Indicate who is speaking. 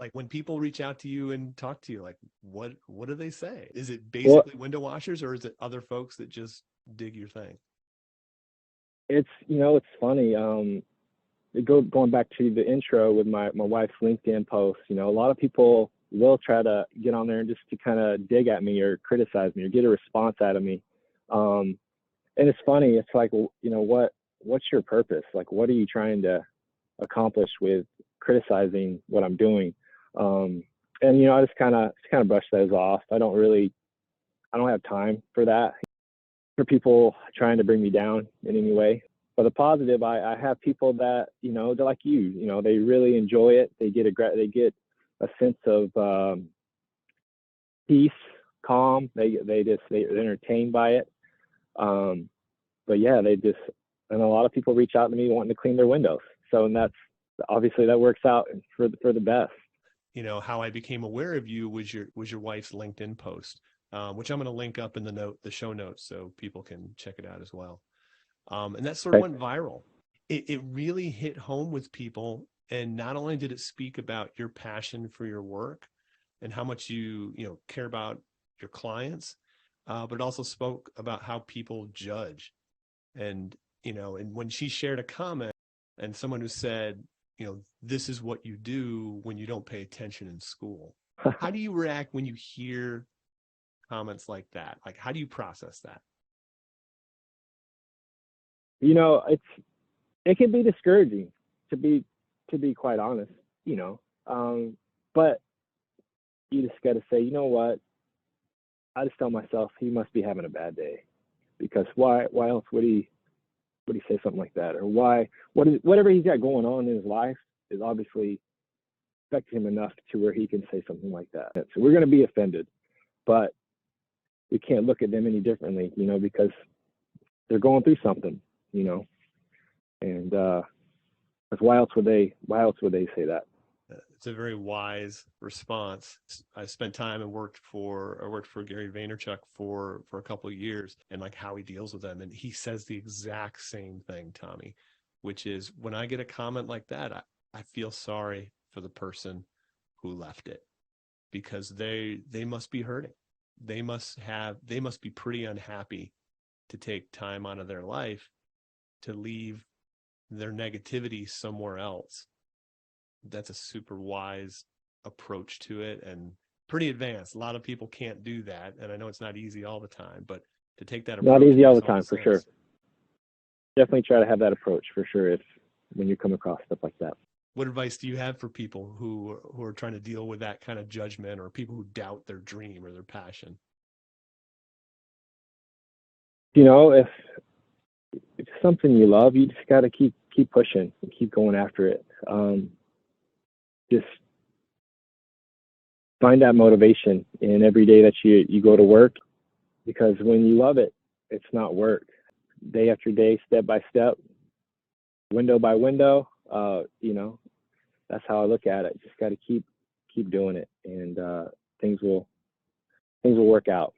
Speaker 1: Like when people reach out to you and talk to you, like what do they say? Is it
Speaker 2: Well,
Speaker 1: basically window washers, or is it other folks that just dig your thing?
Speaker 2: it's funny. Going back to the intro with my wife's LinkedIn post, a lot of people will try to get on there and just to kind of dig at me or criticize me or get a response out of me. Um, and it's funny. It's like, what's your purpose? Like, what are you trying to accomplish with criticizing what I'm doing? Um, and I just kind of brush those off. I don't have time for that, for people trying to bring me down in any way. For the positive, I have people that they're like they really enjoy it. They get a sense of peace, calm. They're entertained by it. Um, but yeah, and a lot of people reach out to me wanting to clean their windows. So, and that's obviously that works out for the best.
Speaker 1: How I became aware of you was your wife's LinkedIn post, which I'm going to link up in the show notes so people can check it out as well. And that sort of
Speaker 2: Okay.
Speaker 1: went viral. It really hit home with people. And not only did it speak about your passion for your work and how much you care about your clients, but it also spoke about how people judge. And when she shared a comment and someone who said, this is what you do when you don't pay attention in school. How do you react when you hear comments like that? Like, how do you process that?
Speaker 2: It can be discouraging to be quite honest. You know, but you just got to say, you know what? I just tell myself he must be having a bad day, because why else would he say something like that? Or whatever he's got going on in his life is obviously affecting him enough to where he can say something like that. So we're going to be offended, but we can't look at them any differently, because they're going through something, and why else would they say that?
Speaker 1: It's a very wise response. I spent time and worked for Gary Vaynerchuk for a couple of years, and like how he deals with them. And he says the exact same thing, Tommy, which is when I get a comment like that, I feel sorry for the person who left it, because they must be hurting. They must be pretty unhappy to take time out of their life to leave their negativity somewhere else. That's a super wise approach to it and pretty advanced. A lot of people can't do that. And I know it's not easy all the time, but to take that approach
Speaker 2: Not easy all
Speaker 1: makes
Speaker 2: the
Speaker 1: all the
Speaker 2: time, for sure.
Speaker 1: sense.
Speaker 2: Definitely try to have that approach, for sure, if when you come across stuff like that.
Speaker 1: What advice do you have for people who are trying to deal with that kind of judgment, or people who doubt their dream or their passion?
Speaker 2: If it's something you love, you just got to keep pushing and keep going after it. Just find that motivation in every day that you go to work, because when you love it, it's not work. Day after day, step by step, window by window, that's how I look at it. Just got to keep doing it, and things will work out.